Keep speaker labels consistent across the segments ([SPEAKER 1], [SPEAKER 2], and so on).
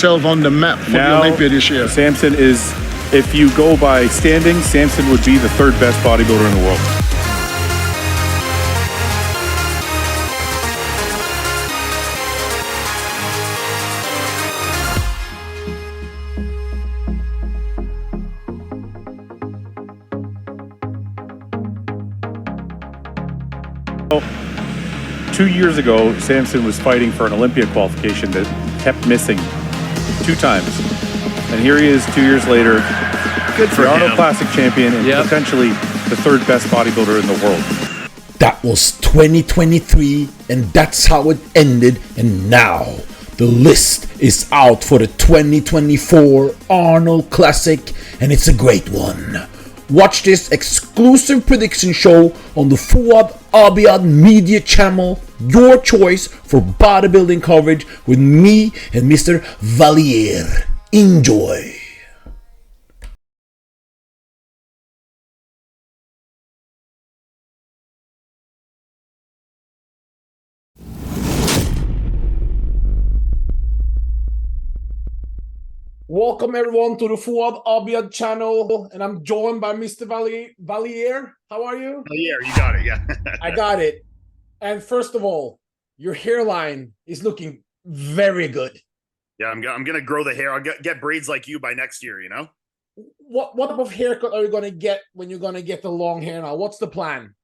[SPEAKER 1] Himself on the map for the Olympia this year.
[SPEAKER 2] Samson is, if you go by standing, Samson would be the third best bodybuilder in the world. Well, 2 years ago, Samson was fighting for an Olympia qualification that kept missing 2 times. And here he is 2 years later,
[SPEAKER 3] good for
[SPEAKER 2] the
[SPEAKER 3] him.
[SPEAKER 2] Arnold Classic champion and potentially the third best bodybuilder in the world.
[SPEAKER 4] That was 2023, and that's how it ended. And now the list is out for the 2024 Arnold Classic, and it's a great one. Watch this exclusive prediction show on the Fouad Abiad media channel, your choice for bodybuilding coverage with me and Mr. Vallierre. Enjoy. Welcome everyone to the Fouad Abiad channel, and I'm joined by Mr. Vallierre. How are you?
[SPEAKER 3] Vallierre, you got it, yeah.
[SPEAKER 4] I got it. And first of all, your hairline is looking very good.
[SPEAKER 3] Yeah, I'm gonna grow the hair. I'll get braids like you by next year. You know.
[SPEAKER 4] What type of haircut are you gonna get when you're gonna get the long hair now? What's the plan?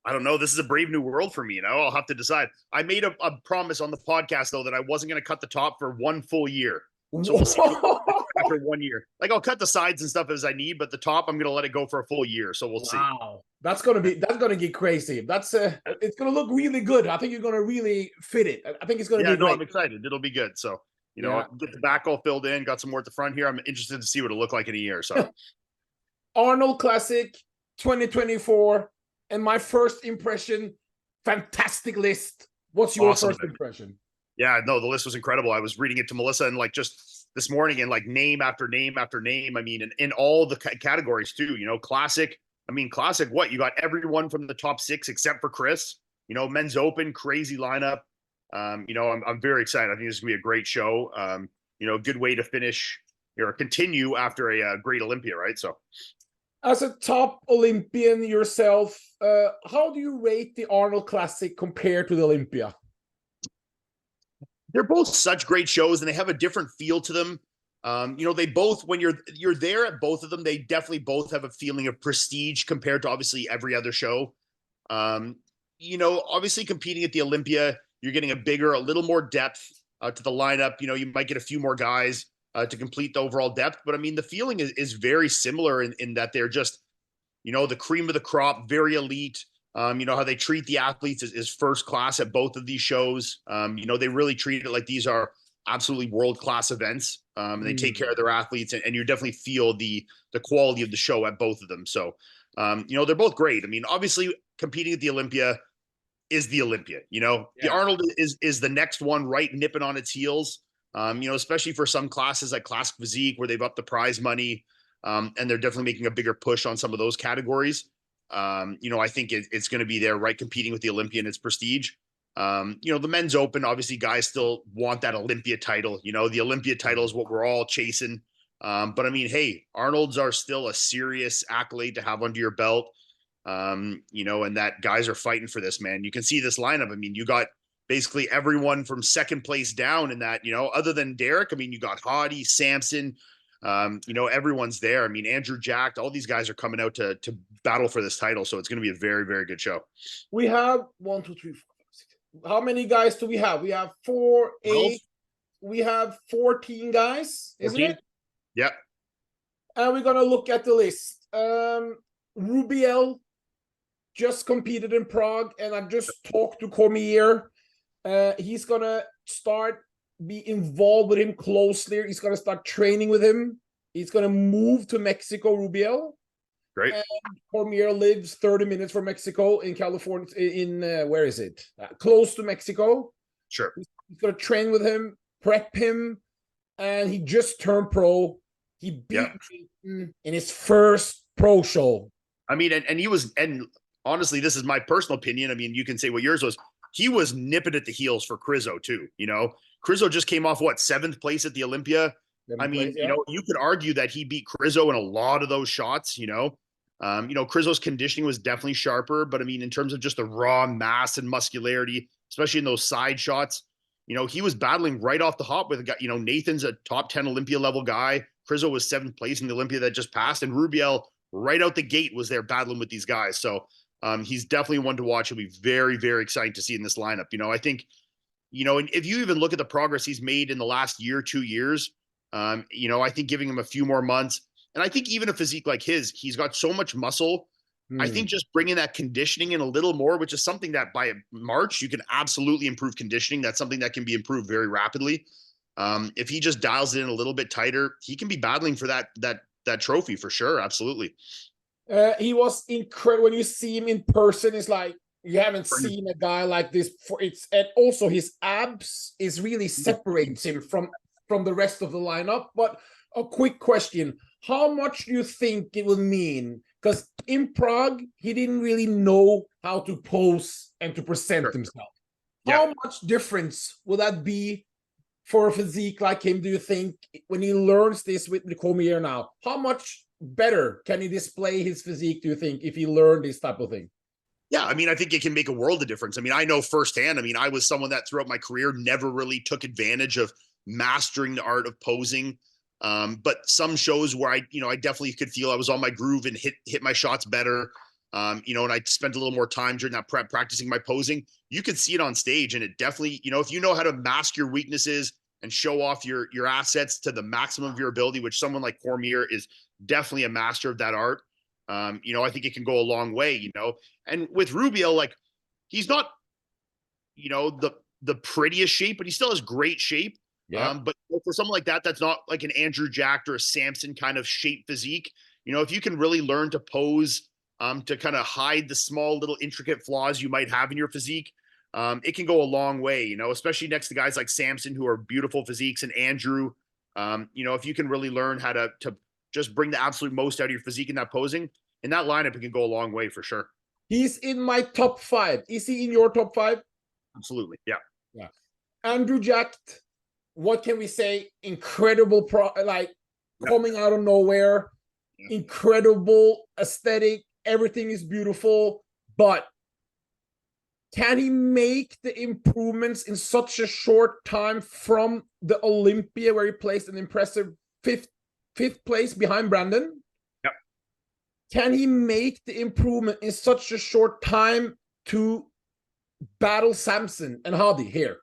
[SPEAKER 3] I don't know. This is a brave new world for me. You know, I'll have to decide. I made a promise on the podcast though that I wasn't gonna cut the top for 1 full year. So we'll see after 1 year. Like I'll cut the sides and stuff as I need, but the top I'm gonna let it go for a full year. So we'll see.
[SPEAKER 4] Wow, that's gonna get crazy. That's it's gonna look really good. I think you're gonna really fit it. I think it's gonna be great.
[SPEAKER 3] I'm excited. It'll be good. So you know, get the back all filled in. Got some more at the front here. I'm interested to see what it'll look like in a year. So
[SPEAKER 4] Arnold Classic 2024, and my first impression, fantastic list. What's your first impression?
[SPEAKER 3] Yeah, no, the list was incredible. I was reading it to Melissa and like just this morning and like name after name after name. I mean, in all the categories too, you know, classic. I mean, classic, what? You got everyone from the top 6 except for Chris, you know, men's open, crazy lineup. You know, I'm very excited. I think this is gonna be a great show. You know, good way to finish or continue after a great Olympia, right? So
[SPEAKER 4] as a top Olympian yourself, how do you rate the Arnold Classic compared to the Olympia?
[SPEAKER 3] They're both such great shows and they have a different feel to them. You know, they both, when you're there at both of them, they definitely both have a feeling of prestige compared to obviously every other show. You know, obviously competing at the Olympia, you're getting a little more depth to the lineup. You know, you might get a few more guys to complete the overall depth, but I mean, the feeling is very similar in that they're just, you know, the cream of the crop, very elite. You know, how they treat the athletes is first class at both of these shows. You know, they really treat it like these are absolutely world-class events. And they take care of their athletes, and you definitely feel the quality of the show at both of them. So, you know, they're both great. I mean, obviously competing at the Olympia is the Olympia, you know, the Arnold is the next one right nipping on its heels. You know, especially for some classes like classic physique where they've upped the prize money. And they're definitely making a bigger push on some of those categories. You know, I think it's going to be there, right? Competing with the Olympia and its prestige. You know, the men's open, obviously guys still want that Olympia title. You know, the Olympia title is what we're all chasing. But I mean, hey, Arnold's are still a serious accolade to have under your belt. You know, and that guys are fighting for this, man. You can see this lineup. I mean, you got basically everyone from second place down in that, you know, other than Derek. I mean, you got Hadi, Samson, you know, everyone's there. I mean, Andrew Jack, all these guys are coming out to battle for this title. So it's going to be a very, very good show.
[SPEAKER 4] We have 1, 2, 3, 4, 5, 6. How many guys do we have? We have 4, 8. We have 14 guys, isn't 14? It?
[SPEAKER 3] Yep.
[SPEAKER 4] And we're going to look at the list. Rubiel just competed in Prague, and I just talked to Cormier. He's going to be involved with him closely. He's going to start training with him. He's going to move to Mexico, Rubiel.
[SPEAKER 3] Great.
[SPEAKER 4] And Cormier lives 30 minutes from Mexico in California, where is it? Close to Mexico.
[SPEAKER 3] Sure.
[SPEAKER 4] He's going to train with him, prep him, and he just turned pro. He beat Choopan in his first pro show.
[SPEAKER 3] I mean, and he was, and honestly, this is my personal opinion. I mean, you can say what yours was. He was nipping at the heels for Crizzo too. You know, Krizo just came off, what, 7th place at the Olympia? I mean, you know, you could argue that he beat Krizo in a lot of those shots, you know. Krizo's conditioning was definitely sharper, but I mean, in terms of just the raw mass and muscularity, especially in those side shots, you know, he was battling right off the hop with a guy. You know, Nathan's a top 10 Olympia level guy. Krizo was 7th place in the Olympia that just passed, and Rubiel right out the gate was there battling with these guys. So he's definitely one to watch. He'll be very, very exciting to see in this lineup. You know, I think, you know, and if you even look at the progress he's made in the last year, 2 years, you know, I think giving him a few more months, and I think even a physique like his, he's got so much muscle. I think just bringing that conditioning in a little more, which is something that by March, you can absolutely improve conditioning. That's something that can be improved very rapidly. If he just dials it in a little bit tighter, he can be battling for that trophy for sure. Absolutely.
[SPEAKER 5] He was incredible. When you see him in person, it's like you haven't seen a guy like this before. And also his abs is really separates him from the rest of the lineup. But a quick question: how much do you think it will mean? Because in Prague, he didn't really know how to pose and to present himself. How much difference will that be for a physique like him, do you think, when he learns this with the Cormier now? How much better can he display his physique, do you think, if he learned this type of thing?
[SPEAKER 3] Yeah, I mean, I think it can make a world of difference. I mean, I know firsthand. I mean, I was someone that throughout my career never really took advantage of mastering the art of posing. But some shows where I definitely could feel I was on my groove and hit my shots better. And I spent a little more time during that prep practicing my posing. You could see it on stage, and it definitely, if you know how to mask your weaknesses and show off your assets to the maximum of your ability, which someone like Cormier is definitely a master of that art. I think it can go a long way, and with Rubiel, like, he's not, the prettiest shape, but he still has great shape. Yeah. But for someone like that, that's not like an Andrew Jack or a Samson kind of shape physique. If you can really learn to pose, to kind of hide the small little intricate flaws you might have in your physique, it can go a long way, especially next to guys like Samson, who are beautiful physiques, and Andrew. If you can really learn how to just bring the absolute most out of your physique in that posing, in that lineup, it can go a long way for sure.
[SPEAKER 5] He's in my top 5. Is he in your top 5?
[SPEAKER 3] Absolutely. Yeah.
[SPEAKER 5] Yeah. Andrew Jack, what can we say? Incredible, coming out of nowhere, incredible aesthetic. Everything is beautiful, but can he make the improvements in such a short time from the Olympia, where he placed an impressive fifth place behind Brandon?
[SPEAKER 3] Yep.
[SPEAKER 5] Can he make the improvement in such a short time to battle Samson and Hadi here?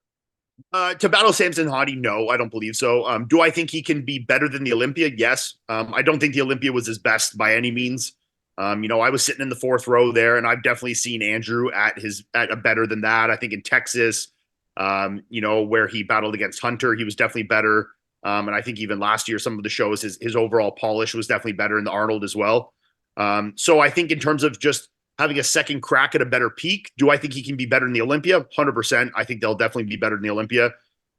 [SPEAKER 3] To battle Samson and Hadi, no, I don't believe so. Do I think he can be better than the Olympia? Yes. I don't think the Olympia was his best by any means. I was sitting in the 4th row there, and I've definitely seen Andrew at a better than that. I think in Texas, where he battled against Hunter, he was definitely better. And I think even last year, some of the shows, his overall polish was definitely better in the Arnold as well. So I think in terms of just having a second crack at a better peak, do I think he can be better in the Olympia? 100%. I think they'll definitely be better in the Olympia.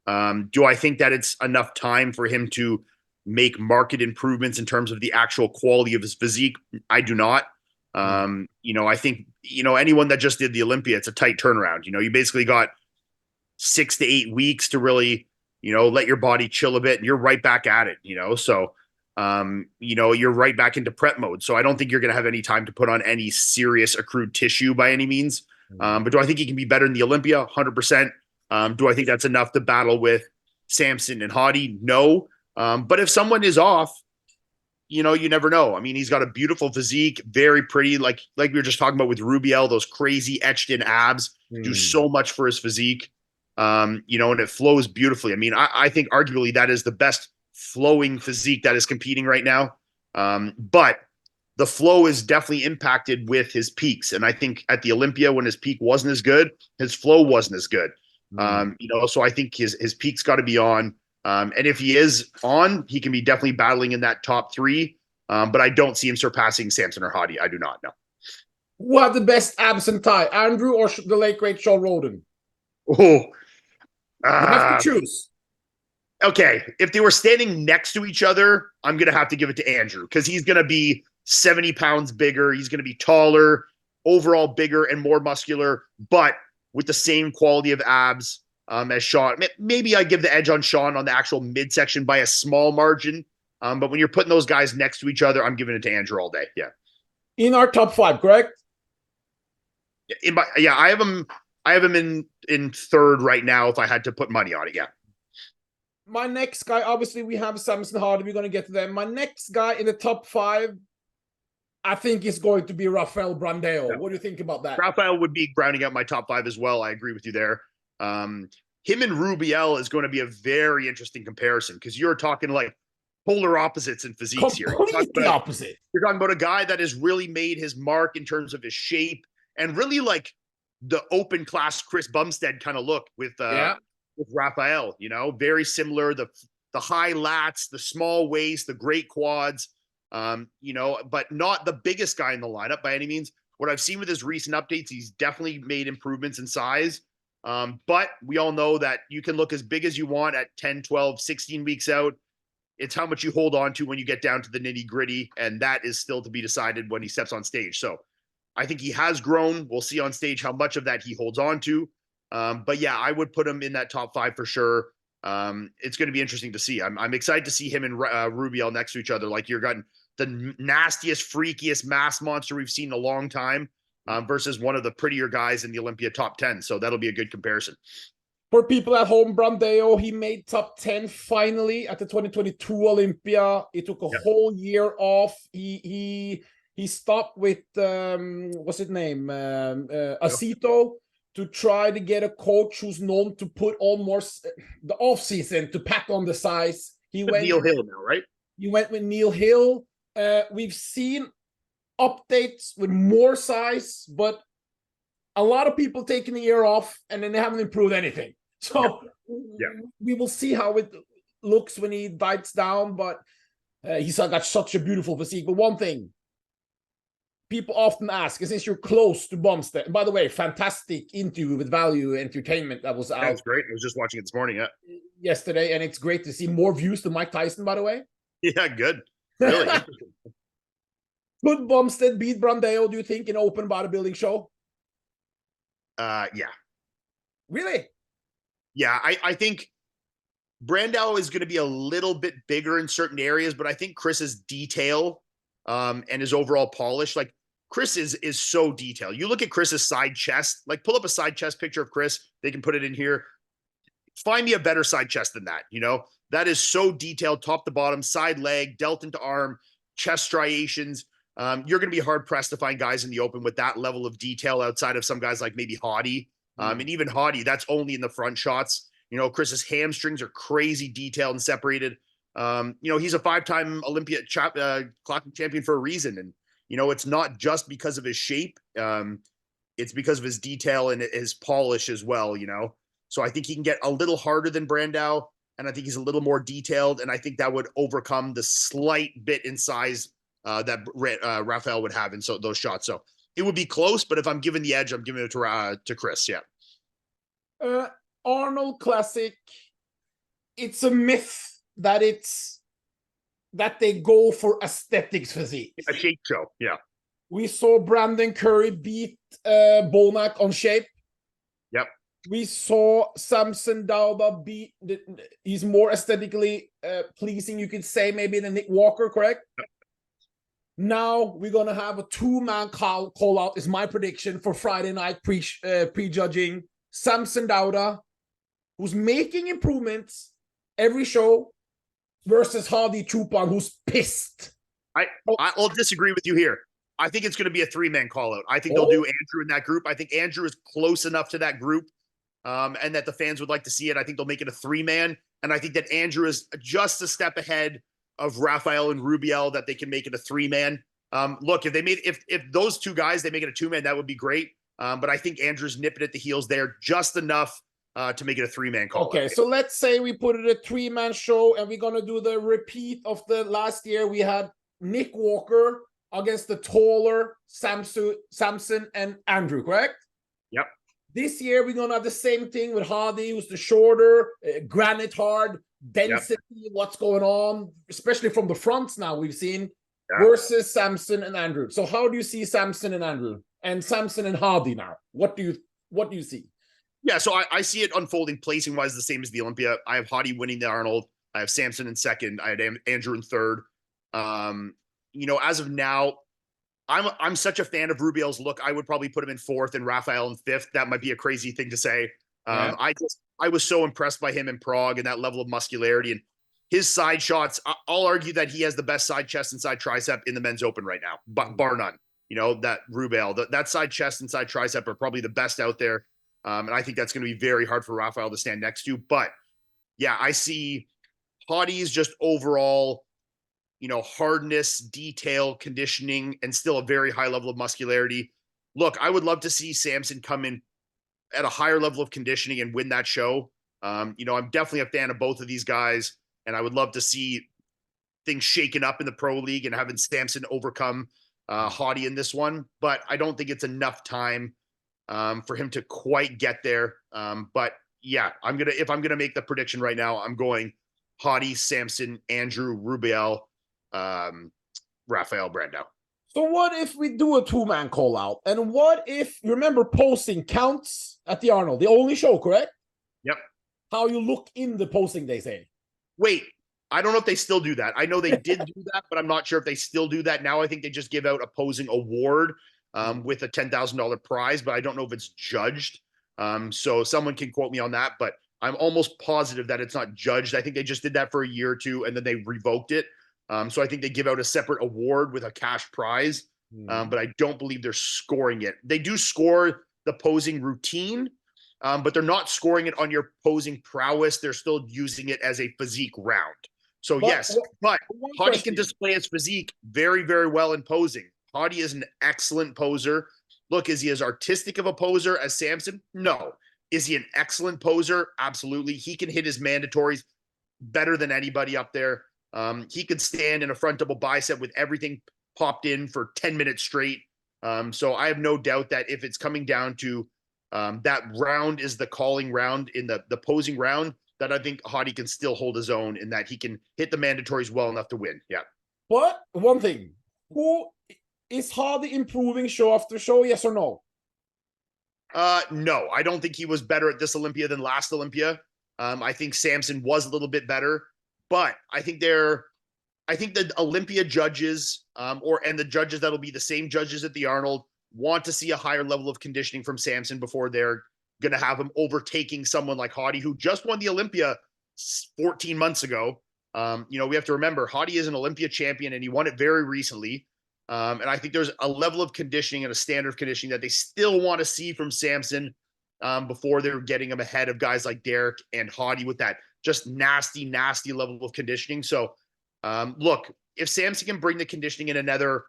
[SPEAKER 3] Do I think that it's enough time for him to make market improvements in terms of the actual quality of his physique? I do not. I think, anyone that just did the Olympia, it's a tight turnaround. You basically got 6 to 8 weeks to really, let your body chill a bit, and you're right back at it, so, you're right back into prep mode. So I don't think you're going to have any time to put on any serious accrued tissue by any means. But do I think he can be better in the Olympia? 100%. Do I think that's enough to battle with Samson and Hadi? No. But if someone is off, you never know. I mean, he's got a beautiful physique, very pretty, like we were just talking about with Rubiel, those crazy etched in abs do so much for his physique. And it flows beautifully. I mean, I think arguably that is the best flowing physique that is competing right now. But the flow is definitely impacted with his peaks. And I think at the Olympia, when his peak wasn't as good, his flow wasn't as good. So I think his peak's got to be on. And if he is on, he can be definitely battling in that top 3. But I don't see him surpassing Samson or Hadi. I do not know.
[SPEAKER 5] Who have the best abs and thigh, Andrew or the late great Sean Roden?
[SPEAKER 3] Oh,
[SPEAKER 5] you have to choose.
[SPEAKER 3] Okay, if they were standing next to each other, I'm going to have to give it to Andrew, because he's going to be 70 pounds bigger. He's going to be taller, overall bigger and more muscular, but with the same quality of abs. as Sean. Maybe I give the edge on Sean on the actual midsection by a small margin. But when you're putting those guys next to each other, I'm giving it to Andrew all day. Yeah.
[SPEAKER 5] In our top 5, correct?
[SPEAKER 3] I have him in third right now if I had to put money on it. Yeah.
[SPEAKER 5] My next guy, obviously, we have Samson, Hadi. We're going to get to them. My next guy in the top 5, I think is going to be Rafael Brandao. Yeah. What do you think about that?
[SPEAKER 3] Rafael would be grounding out my top 5 as well. I agree with you there. Him and Rubiel is going to be a very interesting comparison because you're talking like polar opposites in physiques here.
[SPEAKER 5] Completely opposite.
[SPEAKER 3] You're talking about a guy that has really made his mark in terms of his shape and really like the open class Chris Bumstead kind of look with Rafael, you know, very similar. The high lats, the small waist, the great quads, you know, but not the biggest guy in the lineup by any means. What I've seen with his recent updates, he's definitely made improvements in size. But we all know that you can look as big as you want at 10, 12, 16 weeks out. It's how much you hold on to when you get down to the nitty gritty. And that is still to be decided when he steps on stage. So I think he has grown. We'll see on stage how much of that he holds on to. But yeah, I would put him in that top 5 for sure. It's going to be interesting to see. I'm excited to see him and Rubiel next to each other. Like you're getting the nastiest, freakiest mass monster we've seen in a long time versus one of the prettier guys in the Olympia top 10. So that'll be a good comparison.
[SPEAKER 5] For people at home, Brandao, he made top 10 finally at the 2022 Olympia. It took a whole year off. He stopped with what's his name? Acito to try to get a coach who's known to put almost the off season to pack on the size. He went
[SPEAKER 3] Neil Hill now, right?
[SPEAKER 5] He went with Neil Hill. We've seen updates with more size, but a lot of people taking a year off and then they haven't improved anything. So we will see how it looks when he bites down, but he's got such a beautiful physique. But one thing people often ask is, since you're close to Bumstead, and by the way, fantastic interview with Value Entertainment that was out.
[SPEAKER 3] That's great. I was just watching it this morning,
[SPEAKER 5] yesterday, and it's great to see more views than Mike Tyson, by the way.
[SPEAKER 3] Yeah, good. Really interesting.
[SPEAKER 5] Could Bumstead beat Brandao, do you think, in an open bodybuilding show?
[SPEAKER 3] Yeah.
[SPEAKER 5] Really?
[SPEAKER 3] Yeah, I think Brandao is going to be a little bit bigger in certain areas, but I think Chris's detail and his overall polish, like Chris is so detailed. You look at Chris's side chest, like pull up a side chest picture of Chris. They can put it in here. Find me a better side chest than that. You know, that is so detailed, top to bottom, side leg, delta into arm, chest striations. You're going to be hard pressed to find guys in the open with that level of detail outside of some guys like maybe Hadi. And even Hadi, that's only in the front shots. You know, Chris's hamstrings are crazy detailed and separated. You know, he's a 5-time Olympia classic champion for a reason. And, you know, it's not just because of his shape. It's because of his detail and his polish as well, you know. So I think he can get a little harder than Brandao, and I think he's a little more detailed, and I think that would overcome the slight bit in size that Rafael would have in those shots. So it would be close, but if I'm giving the edge, I'm giving it to Chris. Yeah.
[SPEAKER 5] Arnold Classic. It's a myth that they go for aesthetics physique.
[SPEAKER 3] A shape show. Yeah.
[SPEAKER 5] We saw Brandon Curry beat Bonac on shape.
[SPEAKER 3] Yep.
[SPEAKER 5] We saw Samson Dauda beat. He's more aesthetically pleasing, you could say, maybe than Nick Walker, correct? Yep. Now we're gonna have a 2-man call out. Is my prediction for Friday night prejudging. Samson Dauda, who's making improvements every show, versus Hadi Choopan, who's pissed.
[SPEAKER 3] I'll disagree with you here. I think it's going to be a 3-man call out. I think they'll do Andrew in that group. I think Andrew is close enough to that group, and that the fans would like to see it. I think they'll make it a 3-man, and I think that Andrew is just a step ahead of Rafael and Rubiel, that they can make it a 3-man. Look, if those two guys, they make it a 2-man, that would be great. But I think Andrew's nipping at the heels there just enough to make it a 3-man call.
[SPEAKER 5] Okay, so let's say we put it a 3-man show, and we're gonna do the repeat of the last year. We had Nick Walker against the taller Samson and Andrew, correct?
[SPEAKER 3] Yep.
[SPEAKER 5] This year we're gonna have the same thing with Hadi, who's the shorter, granite hard, density, what's going on, especially from the fronts now we've seen, versus Samson and Andrew. So how do you see Samson and Andrew? And Samson and Hadi now? What do you see?
[SPEAKER 3] Yeah, so I see it unfolding placing wise the same as the Olympia. I have Hadi winning the Arnold. I have Samson in second. I had Andrew in third. As of now, I'm such a fan of Rubiel's look. I would probably put him in fourth and Rafael in fifth. That might be a crazy thing to say. I was so impressed by him in Prague and that level of muscularity and his side shots. I'll argue that he has the best side chest and side tricep in the men's open right now, but bar none. That Rubiel, that side chest and side tricep are probably the best out there. And I think that's going to be very hard for Rafael to stand next to. But yeah, I see Hadi's just overall, hardness, detail, conditioning, and still a very high level of muscularity. Look, I would love to see Samson come in at a higher level of conditioning and win that show. I'm definitely a fan of both of these guys, and I would love to see things shaken up in the pro league and having Samson overcome Hadi in this one. But I don't think it's enough time for him to quite get there. But yeah, if I'm gonna make the prediction right now, I'm going Hadi, Samson, Andrew, Rubiel, Rafael, Brandao.
[SPEAKER 5] So what if we do a two-man call out? And what if, you remember posing counts at the Arnold, the only show, correct?
[SPEAKER 3] Yep.
[SPEAKER 5] How you look in the posing, they say.
[SPEAKER 3] Wait, I don't know if they still do that. I know they did do that, but I'm not sure if they still do that. Now I think they just give out a posing award with a $10,000 prize, but I don't know if it's judged. So someone can quote me on that, but I'm almost positive that it's not judged. I think they just did that for a year or two and then they revoked it. So I think they give out a separate award with a cash prize, but I don't believe they're scoring it. They do score the posing routine, but they're not scoring it on your posing prowess. They're still using it as a physique round. So but Hadi can display his physique very, very well in posing. Hadi is an excellent poser. Look, is he as artistic of a poser as Samson? No. Is he an excellent poser? Absolutely. He can hit his mandatories better than anybody up there. He could stand in a front double bicep with everything popped in for 10 minutes straight. So I have no doubt that if it's coming down to that round is the calling round in the posing round, that I think Hadi can still hold his own and that he can hit the mandatories well enough to win. Yeah.
[SPEAKER 5] But one thing, who is Hadi improving show after show? Yes or no?
[SPEAKER 3] No, I don't think he was better at this Olympia than last Olympia. I think Samson was a little bit better. But I think the Olympia judges and the judges that'll be the same judges at the Arnold want to see a higher level of conditioning from Samson before they're going to have him overtaking someone like Hadi, who just won the Olympia 14 months ago. We have to remember Hadi is an Olympia champion and he won it very recently. And I think there's a level of conditioning and a standard of conditioning that they still want to see from Samson before they're getting him ahead of guys like Derek and Hadi with that just nasty level of conditioning. So, look, if Samson can bring the conditioning in another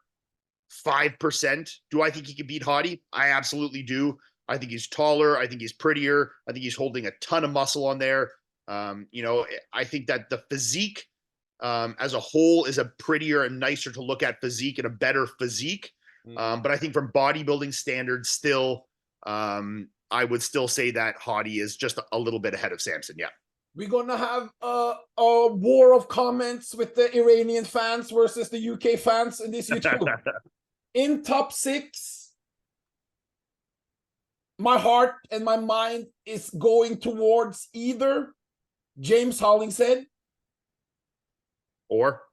[SPEAKER 3] 5%, do I think he can beat Hadi? I absolutely do. I think he's taller. I think he's prettier. I think he's holding a ton of muscle on there. I think that the physique as a whole is a prettier and nicer to look at physique and a better physique. But I think from bodybuilding standards still, I would still say that Hadi is just a little bit ahead of Samson. Yeah.
[SPEAKER 5] We're gonna have a war of comments with the Iranian fans versus the UK fans in this YouTube. In top 6, my heart and my mind is going towards either James Hollingshead
[SPEAKER 3] or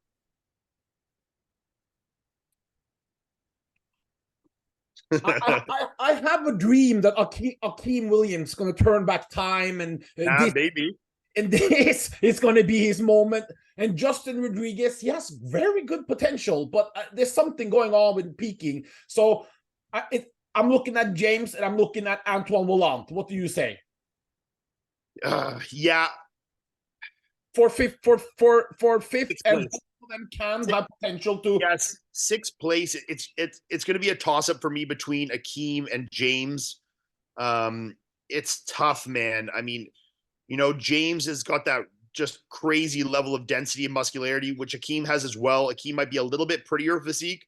[SPEAKER 5] I have a dream that Akeem Williams is going to turn back time and
[SPEAKER 3] maybe.
[SPEAKER 5] And this is going to be his moment. And Justin Rodriguez, he has very good potential, but there's something going on with peaking. So I'm looking at James and I'm looking at Antoine Volant. What do you say?
[SPEAKER 3] Yeah.
[SPEAKER 5] For fifth, and both of them can have potential to.
[SPEAKER 3] Yes, 6th place. It's going to be a toss up for me between Akeem and James. It's tough, man. I mean, James has got that just crazy level of density and muscularity, which Akeem has as well. Akeem might be a little bit prettier physique,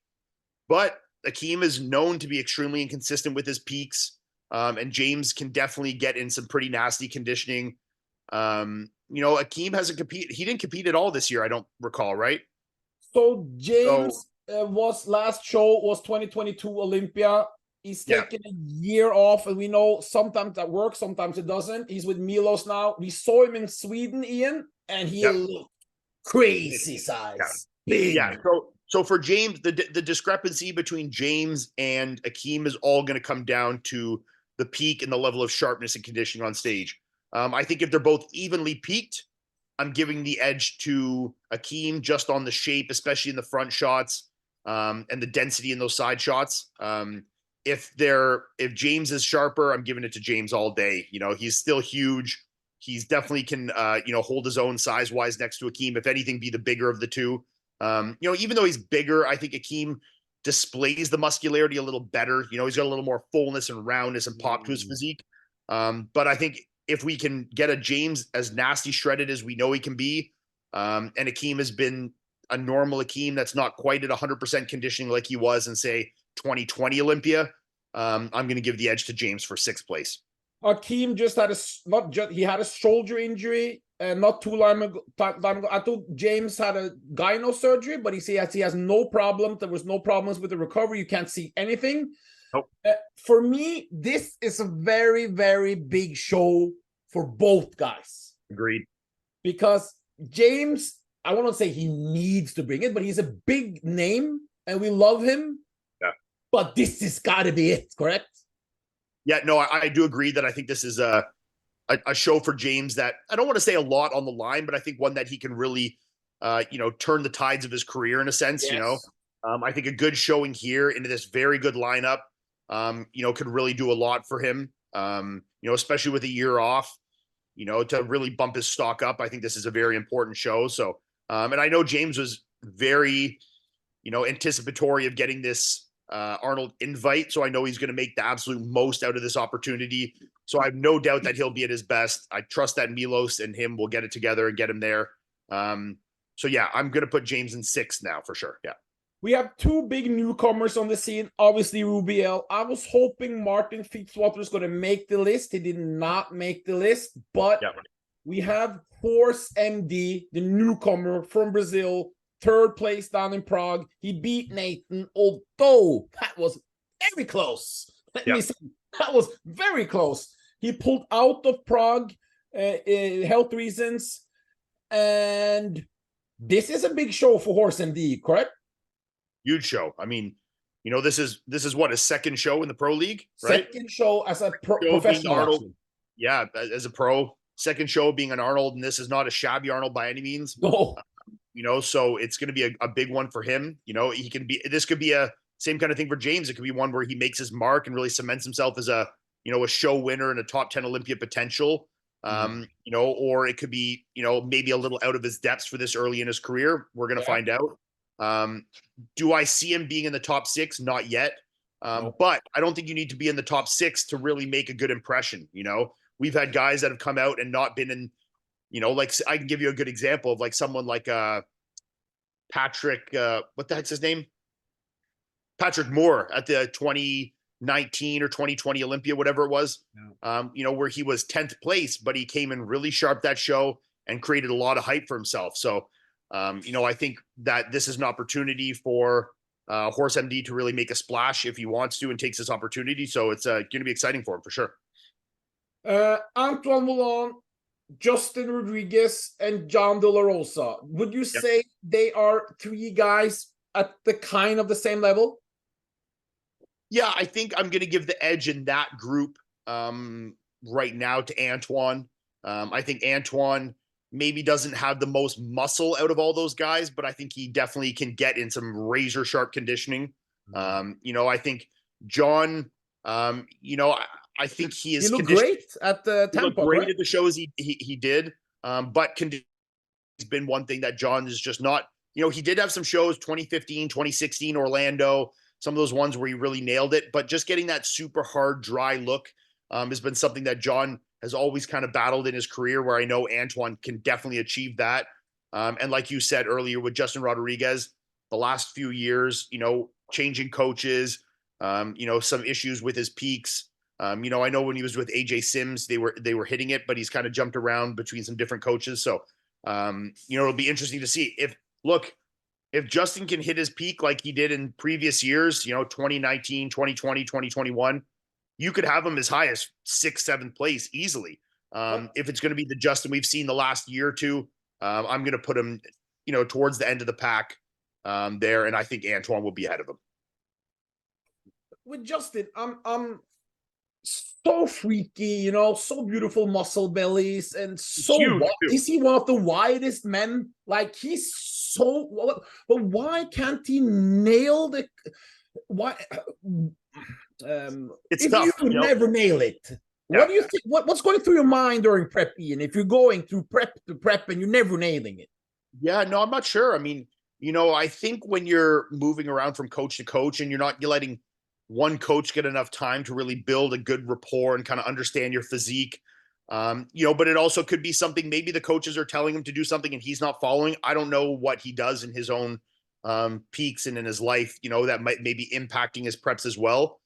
[SPEAKER 3] but Akeem is known to be extremely inconsistent with his peaks. And James can definitely get in some pretty nasty conditioning. Akeem hasn't competed. He didn't compete at all this year, I don't recall, right?
[SPEAKER 5] So James was last show was 2022 Olympia. He's
[SPEAKER 3] Yeah.
[SPEAKER 5] taking a year off, and we know sometimes that works, sometimes it doesn't. He's with Milos now. We saw him in Sweden, Ian, and he looked crazy size. Big.
[SPEAKER 3] Yeah. So for James, the discrepancy between James and Akeem is all going to come down to the peak and the level of sharpness and conditioning on stage. I think if they're both evenly peaked, I'm giving the edge to Akeem just on the shape, especially in the front shots, and the density in those side shots. If James is sharper, I'm giving it to James all day. You know, he's still huge. He's definitely can hold his own size wise next to Akeem. If anything, be the bigger of the two. Even though he's bigger, I think Akeem displays the muscularity a little better. You know, he's got a little more fullness and roundness and pop to his physique. But I think if we can get a James as nasty shredded as we know he can be, and Akeem has been a normal Akeem that's not quite at 100% conditioning like he was in, say, 2020 Olympia, I'm going to give the edge to James for 6th place.
[SPEAKER 5] Akeem just had he had a shoulder injury not too long ago. I thought James had a gyno surgery, but he has no problem. There was no problems with the recovery. You can't see anything.
[SPEAKER 3] Nope.
[SPEAKER 5] For me, this is a very, very big show for both guys.
[SPEAKER 3] Agreed.
[SPEAKER 5] Because James, I won't say he needs to bring it, but he's a big name and we love him.
[SPEAKER 3] Yeah.
[SPEAKER 5] But this has got to be it, correct?
[SPEAKER 3] Yeah, no, I do agree that I think this is a show for James that I don't want to say a lot on the line, but I think one that he can really, turn the tides of his career in a sense. Yes. You know, I think a good showing here into this very good lineup, could really do a lot for him. Especially with a year off, to really bump his stock up. I think this is a very important show. So, and I know James was very, anticipatory of getting this Arnold invite. So I know he's going to make the absolute most out of this opportunity. So I have no doubt that he'll be at his best. I trust that Milos and him will get it together and get him there. So yeah, I'm going to put James in 6th now for sure. Yeah.
[SPEAKER 5] We have 2 big newcomers on the scene. Obviously, Rubiel. I was hoping Martin Fitzwater is going to make the list. He did not make the list, but we have Horse MD, the newcomer from Brazil, 3rd place down in Prague. He beat Nathan, although that was very close. Let me say, that was very close. He pulled out of Prague, health reasons, and this is a big show for Horse MD, correct?
[SPEAKER 3] Huge show. I mean, this is what, his 2nd show in the pro league, right?
[SPEAKER 5] 2nd show as a professional.
[SPEAKER 3] Arnold, yeah, as a pro. 2nd show being an Arnold, and this is not a shabby Arnold by any means.
[SPEAKER 5] No.
[SPEAKER 3] So it's going to be a big one for him. This could be a same kind of thing for James. It could be one where he makes his mark and really cements himself as a show winner and a top 10 Olympia potential. Or it could be, maybe a little out of his depths for this early in his career. We're going to find out. Do I see him being in the top 6? Not yet. But I don't think you need to be in the top 6 to really make a good impression. We've had guys that have come out and not been in, like I can give you a good example of like someone like Patrick, what the heck's his name? Patrick Moore at the 2019 or 2020 Olympia, whatever it was, where he was 10th place, but he came in really sharp that show and created a lot of hype for himself. So, I think that this is an opportunity for Horse MD to really make a splash if he wants to and takes this opportunity. So it's going to be exciting for him for sure.
[SPEAKER 5] Antoine Moulin, Justin Rodriguez, and John De La Rosa. Would you say they are 3 guys at the kind of the same level?
[SPEAKER 3] Yeah, I think I'm going to give the edge in that group right now to Antoine. I think Antoine maybe doesn't have the most muscle out of all those guys, but I think he definitely can get in some razor sharp conditioning. I think John, I think he is.
[SPEAKER 5] He looked great at the tempo.
[SPEAKER 3] Great at the shows he did, but has been one thing that John is just not. He did have some shows 2015, 2016, Orlando, some of those ones where he really nailed it. But just getting that super hard, dry look has been something that John has always kind of battled in his career, where I know Antoine can definitely achieve that. And like you said earlier with Justin Rodriguez, the last few years, changing coaches, some issues with his peaks. I know when he was with AJ Sims, they were hitting it, but he's kind of jumped around between some different coaches. So, it'll be interesting to see if Justin can hit his peak like he did in previous years, 2019, 2020, 2021, you could have him as high as 6th, 7th place easily. If it's going to be the Justin we've seen the last year or two, I'm going to put him, towards the end of the pack there, and I think Antoine will be ahead of him.
[SPEAKER 5] With Justin, I'm so freaky, so beautiful muscle bellies, and so
[SPEAKER 3] huge,
[SPEAKER 5] is he one of the widest men? Like, he's so, but why can't he nail the why?
[SPEAKER 3] It's
[SPEAKER 5] if
[SPEAKER 3] tough.
[SPEAKER 5] you never nail it,
[SPEAKER 3] Yeah.
[SPEAKER 5] what do you think? What's going through your mind during prep, Ian? If you're going through prep to prep and you're never nailing it?
[SPEAKER 3] Yeah, no, I'm not sure. I mean, I think when you're moving around from coach to coach and you're letting one coach get enough time to really build a good rapport and kind of understand your physique, but it also could be something, maybe the coaches are telling him to do something and he's not following. I don't know what he does in his own peaks and in his life, that might be impacting his preps as well.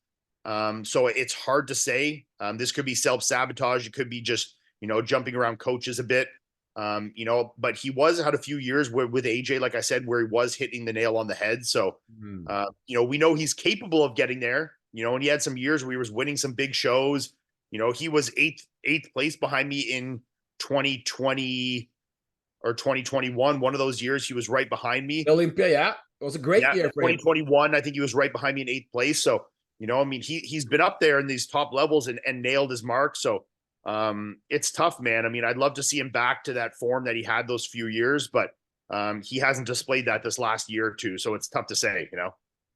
[SPEAKER 3] So it's hard to say. This could be self-sabotage. It could be just, jumping around coaches a bit. But he had a few years with AJ, like I said, where he was hitting the nail on the head. So, we know he's capable of getting there, and he had some years where he was winning some big shows. He was eighth place behind me in 2020 or 2021. One of those years he was right behind me.
[SPEAKER 5] Olympia, yeah. It was a great year for him.
[SPEAKER 3] 2021, I think he was right behind me in 8th place. So, he's been up there in these top levels and nailed his mark. So, it's tough, man. I mean, I'd love to see him back to that form that he had those few years, but he hasn't displayed that this last year or two. So it's tough to say,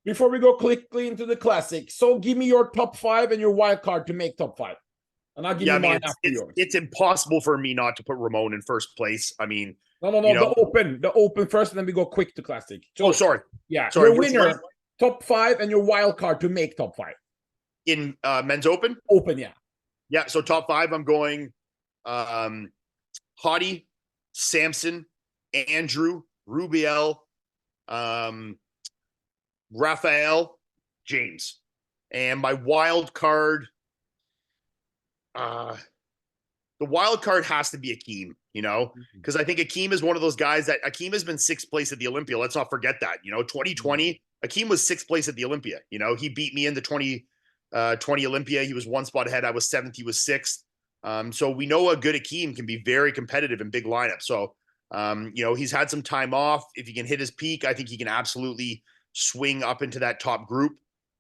[SPEAKER 5] Before we go quickly into the classic, so give me your top 5 and your wild card to make top 5. And I'll give you mine after yours.
[SPEAKER 3] It's impossible for me not to put Ramon in first place. I mean,
[SPEAKER 5] no, the open first, and then we go quick to classic.
[SPEAKER 3] So, sorry.
[SPEAKER 5] Yeah,
[SPEAKER 3] sorry,
[SPEAKER 5] your winner, top 5, and your wild card to make top 5.
[SPEAKER 3] In men's open?
[SPEAKER 5] Open, yeah.
[SPEAKER 3] Yeah, so top 5, I'm going Hadi, Samson, Andrew, Rubiel, Rafael, James. And my wild card, the wild card has to be Akeem, because I think Akeem is one of those guys that Akeem has been 6th place at the Olympia. Let's not forget that, 2020, Akeem was 6th place at the Olympia. He beat me in the 20 Olympia. He was 1 spot ahead. I was 7th. He was 6th. So we know a good Akeem can be very competitive in big lineups. So, he's had some time off. If he can hit his peak, I think he can absolutely swing up into that top group.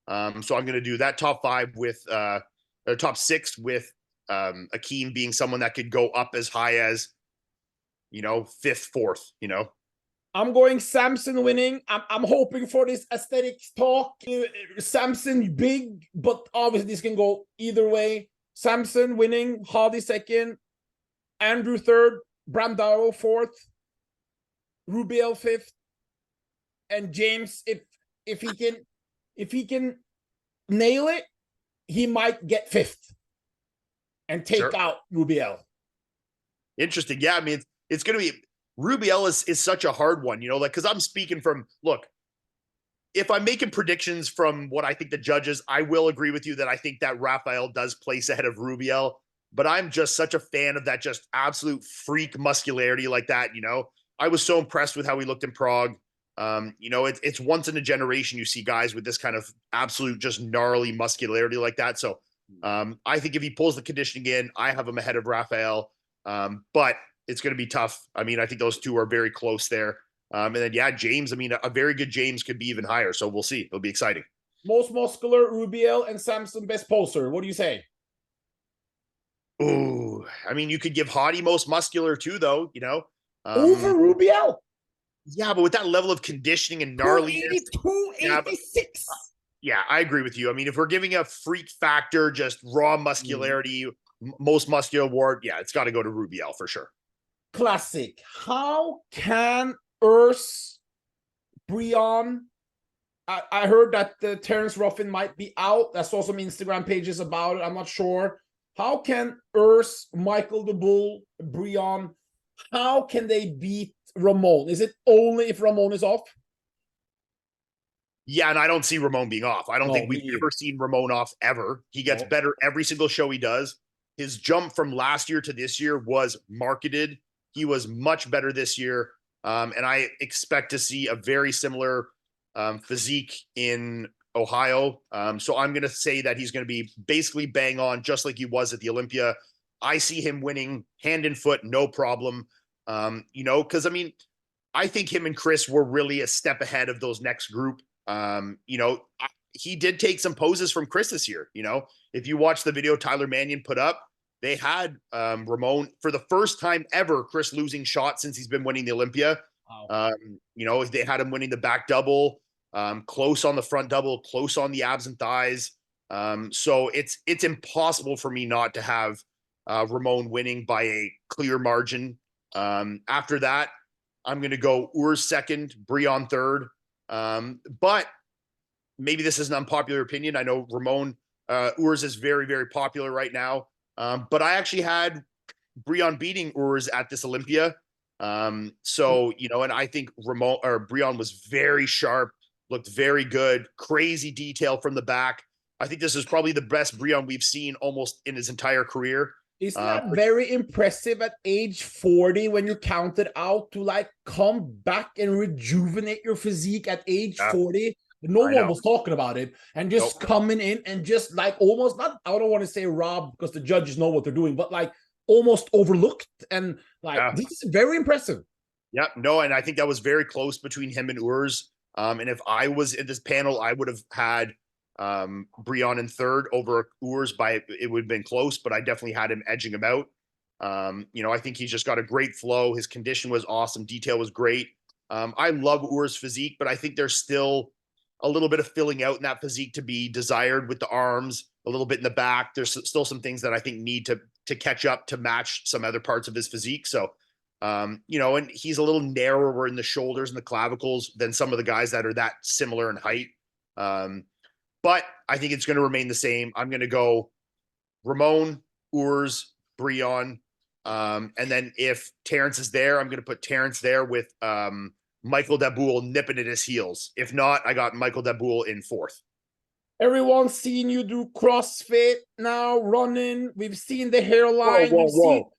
[SPEAKER 3] So I'm going to do that top 5 with, top 6 with, Akeem being someone that could go up as high as, 5th, 4th,
[SPEAKER 5] I'm going Samson winning. I'm hoping for this aesthetics talk. Samson big, but obviously this can go either way. Samson winning, Hadi 2nd, Andrew 3rd, Brandao 4th, Rubiel 5th, and James, if he can nail it, he might get 5th and take out Rubiel.
[SPEAKER 3] Interesting. Yeah, I mean, it's going to be Rubiel is such a hard one, because I'm speaking from, look, if I'm making predictions from what I think the judges, I will agree with you that I think that Rafael does place ahead of Rubiel, but I'm just such a fan of that just absolute freak muscularity like that. I was so impressed with how he looked in Prague. It's once in a generation you see guys with this kind of absolute just gnarly muscularity like that. So I think if he pulls the conditioning in, I have him ahead of Rafael. But it's going to be tough. I mean, I think those two are very close there. And then, James, I mean, a very good James could be even higher. So we'll see. It'll be exciting.
[SPEAKER 5] Most muscular, Rubiel, and Samson best pulser. What do you say?
[SPEAKER 3] Ooh, I mean, you could give Hadi most muscular too, though,
[SPEAKER 5] Over Rubiel?
[SPEAKER 3] Yeah, but with that level of conditioning and gnarliness.
[SPEAKER 5] 286.
[SPEAKER 3] Yeah, I agree with you. I mean, if we're giving a freak factor, just raw muscularity, most muscular award, it's got to go to Rubiel for sure.
[SPEAKER 5] Classic. How can Urs, Brian, I heard that Terrence Ruffin might be out. I saw some Instagram pages about it. I'm not sure. How can Urs, Michael the Bull, Brian, how can they beat Ramon? Is it only if Ramon is off?
[SPEAKER 3] Yeah, and I don't see Ramon being off. I don't think we've ever seen Ramon off ever. He gets better every single show he does. His jump from last year to this year was marketed. He was much better this year. And I expect to see a very similar physique in Ohio. So I'm going to say that he's going to be basically bang on, just like he was at the Olympia. I see him winning hand and foot, no problem. Because I mean, I think him and Chris were really a step ahead of those next group. He did take some poses from Chris this year. If you watch the video Tyler Mannion put up, they had Ramon for the first time ever, Chris losing shots since he's been winning the Olympia. Wow. They had him winning the back double, close on the front double, close on the abs and thighs. So it's impossible for me not to have Ramon winning by a clear margin. After that, I'm going to go Urs second, Breon third. But maybe this is an unpopular opinion. I know Ramon Urs is very, very popular right now. But I actually had Breon beating Urs at this Olympia. And I think Breon was very sharp, looked very good, crazy detail from the back. I think this is probably the best Breon we've seen almost in his entire career.
[SPEAKER 5] Isn't that very impressive at age 40 when you count it out to like come back and rejuvenate your physique at age 40? No one was talking about it, and just coming in and just like almost not, I don't want to say robbed because the judges know what they're doing, but like almost overlooked, and like this is very impressive.
[SPEAKER 3] Yeah, no, and I think that was very close between him and Urs. And if I was in this panel, I would have had Breon in third over Urs it would have been close, but I definitely had him edging him out. I think he's just got a great flow. His condition was awesome. Detail was great. I love Urs' physique, but I think there's still a little bit of filling out in that physique to be desired with the arms, a little bit in the back. There's still some things that I think need to catch up to match some other parts of his physique. So, and he's a little narrower in the shoulders and the clavicles than some of the guys that are that similar in height. But I think it's going to remain the same. I'm going to go Ramon, Urs, Breon. And then if Terrence is there, I'm going to put Terrence there with Michael Daboul nipping at his heels. If not, I got Michael Daboul in fourth.
[SPEAKER 5] Everyone's seen you do CrossFit now, running. We've seen the hairline.
[SPEAKER 3] Whoa.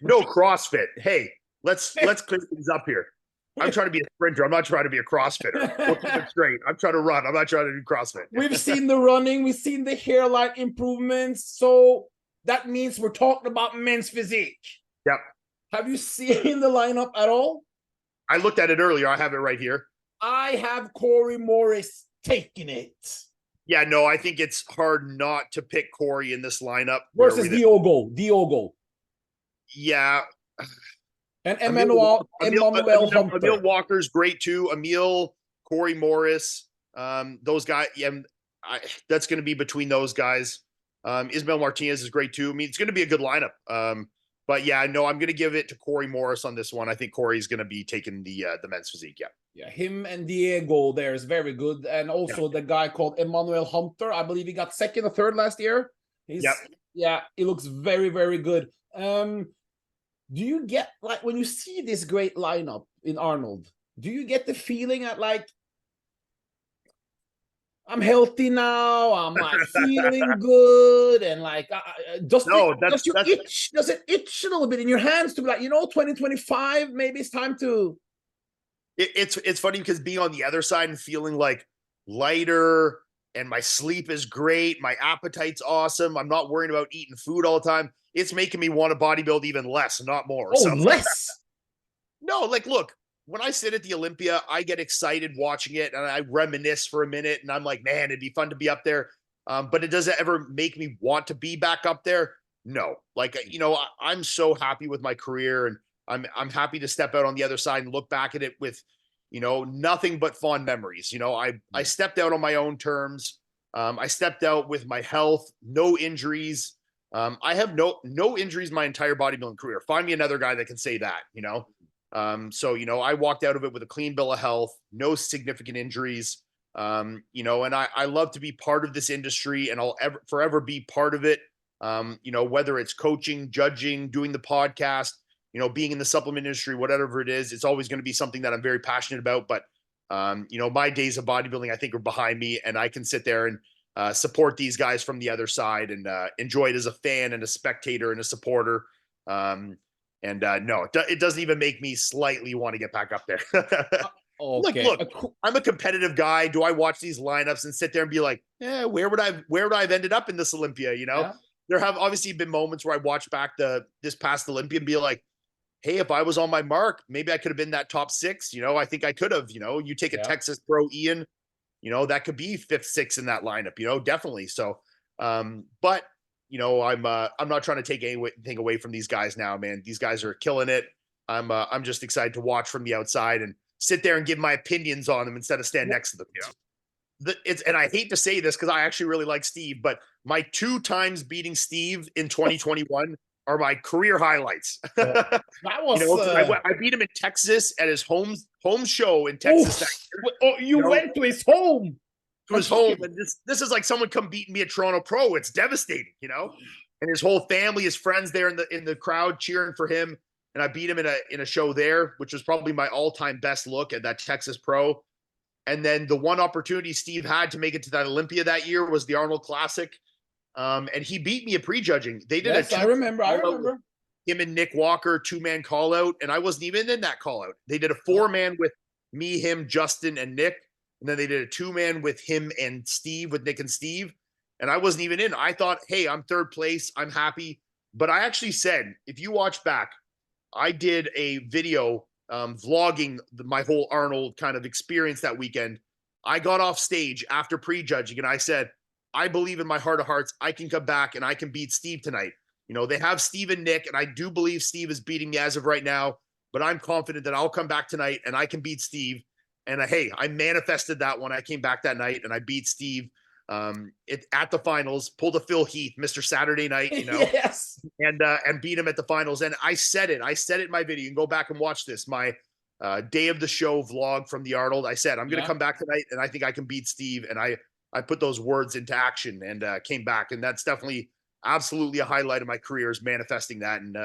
[SPEAKER 3] No CrossFit. Hey, let's clear things up here. I'm trying to be a sprinter. I'm not trying to be a CrossFitter. We'll keep it straight. I'm trying to run. I'm not trying to do CrossFit.
[SPEAKER 5] We've seen the running. We've seen the hairline improvements. So that means we're talking about men's physique.
[SPEAKER 3] Yep.
[SPEAKER 5] Have you seen the lineup at all?
[SPEAKER 3] I looked at it earlier. I have it right here.
[SPEAKER 5] I have Corey Morris taking it.
[SPEAKER 3] Yeah, no, I think it's hard not to pick Corey in this lineup.
[SPEAKER 5] Versus Diogo.
[SPEAKER 3] Yeah.
[SPEAKER 5] And Emmanuel Hunter.
[SPEAKER 3] Emil Walker's great too. Emil, Corey Morris, those guys. Yeah, that's going to be between those guys. Ismael Martinez is great too. I mean, it's going to be a good lineup. But yeah, no, I'm going to give it to Corey Morris on this one. I think Corey's going to be taking the men's physique.
[SPEAKER 5] Yeah, him and Diego there is very good. And also the guy called Emmanuel Hunter. I believe he got second or third last year. Yeah, he looks very, very good. Do you get, like, when you see this great lineup in Arnold, do you get the feeling that, like, I'm healthy now, I'm like feeling good, and like, does it itch a little bit in your hands to be like, 2025, maybe it's time to...
[SPEAKER 3] It's funny because being on the other side and feeling like lighter, and my sleep is great, my appetite's awesome, I'm not worrying about eating food all the time, it's making me want to bodybuild even less, not more.
[SPEAKER 5] Less?
[SPEAKER 3] No, like, look, when I sit at the Olympia, I get excited watching it and I reminisce for a minute and I'm like, man, it'd be fun to be up there. But it doesn't ever make me want to be back up there. No, like, I'm so happy with my career, and I'm happy to step out on the other side and look back at it with, nothing but fond memories. I stepped out on my own terms. I stepped out with my health, no injuries. I have no injuries my entire bodybuilding career. Find me another guy that can say that, So, I walked out of it with a clean bill of health, no significant injuries, and I love to be part of this industry, and I'll forever be part of it. Whether it's coaching, judging, doing the podcast, being in the supplement industry, whatever it is, it's always going to be something that I'm very passionate about. But, my days of bodybuilding, I think, are behind me, and I can sit there and support these guys from the other side and enjoy it as a fan and a spectator and a supporter. And no, it doesn't even make me slightly want to get back up there.
[SPEAKER 5] Okay.
[SPEAKER 3] Look, I'm a competitive guy. Do I watch these lineups and sit there and be like, yeah, where would I have ended up in this Olympia? You know, there have obviously been moments where I watch back this past Olympia and be like, hey, if I was on my mark, maybe I could have been that top 6. You know, I think I could have. You know, you take a Texas pro Iian, you know, that could be 5th, 6th in that lineup. You know, definitely. So, but you know, I'm not trying to take anything away from these guys now, man. These guys are killing it. I'm just excited to watch from the outside and sit there and give my opinions on them instead of stand next to them. You know, and I hate to say this because I actually really like Steve, but my 2 times beating Steve in 2021 are my career highlights.
[SPEAKER 5] That was,
[SPEAKER 3] you know, I beat him in Texas at his home show in Texas.
[SPEAKER 5] Oh, you went to his home.
[SPEAKER 3] To his home, and this is like someone come beating me at Toronto Pro. It's devastating, you know. And his whole family, his friends there in the crowd cheering for him. And I beat him in a show there, which was probably my all-time best look at that Texas Pro. And then the one opportunity Steve had to make it to that Olympia that year was the Arnold Classic. And he beat me at prejudging. They did
[SPEAKER 5] I remember.
[SPEAKER 3] Him and Nick Walker, 2-man call out, and I wasn't even in that call out. They did a 4-man with me, him, Justin, and Nick. And then they did a 2-man with him and Steve, with Nick and Steve. And I wasn't even in. I thought, hey, I'm 3rd place. I'm happy. But I actually said, if you watch back, I did a video vlogging my whole Arnold kind of experience that weekend. I got off stage after prejudging and I said, I believe in my heart of hearts, I can come back and I can beat Steve tonight. You know, they have Steve and Nick, and I do believe Steve is beating me as of right now, but I'm confident that I'll come back tonight and I can beat Steve. And hey, I manifested that when I came back that night and I beat Steve at the finals, pulled a Phil Heath, Mr. Saturday Night, you know, and beat him at the finals. And I said it in my video. You can go back and watch this, my day of the show vlog from the Arnold. I said, I'm going to come back tonight and I think I can beat Steve. And I put those words into action and came back. And that's definitely absolutely a highlight of my career, is manifesting that. And,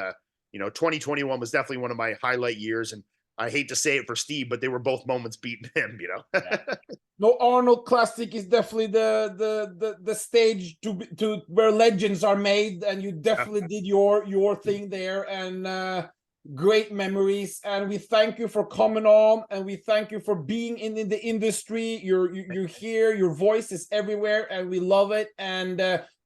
[SPEAKER 3] you know, 2021 was definitely one of my highlight years. And I hate to say it for Steve, but they were both moments beating him, you know.
[SPEAKER 5] No, Arnold Classic is definitely the stage to where legends are made, and you definitely did your thing there, and great memories. And we thank you for coming on, and we thank you for being in the industry. You're here, your voice is everywhere, and we love it. And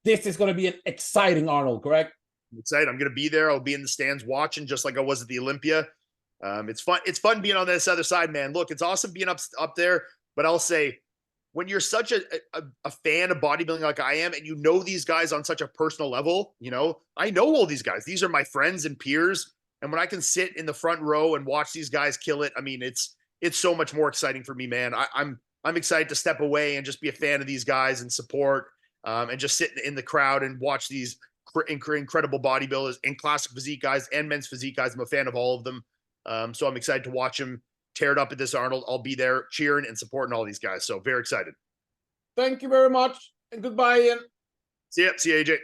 [SPEAKER 5] this is going to be an exciting Arnold, correct?
[SPEAKER 3] I'm excited. I'm going to be there. I'll be in the stands watching, just like I was at the Olympia. It's fun. It's fun being on this other side, man. Look, it's awesome being up there, but I'll say, when you're such a fan of bodybuilding like I am, and you know these guys on such a personal level, you know, I know all these guys. These are my friends and peers. And when I can sit in the front row and watch these guys kill it, I mean, it's so much more exciting for me, man. I'm excited to step away and just be a fan of these guys and support, and just sit in the crowd and watch these incredible bodybuilders and classic physique guys and men's physique guys. I'm a fan of all of them. So I'm excited to watch him tear it up at this Arnold. I'll be there cheering and supporting all these guys. So very excited.
[SPEAKER 5] Thank you very much. And goodbye, Ian.
[SPEAKER 3] See ya, AJ.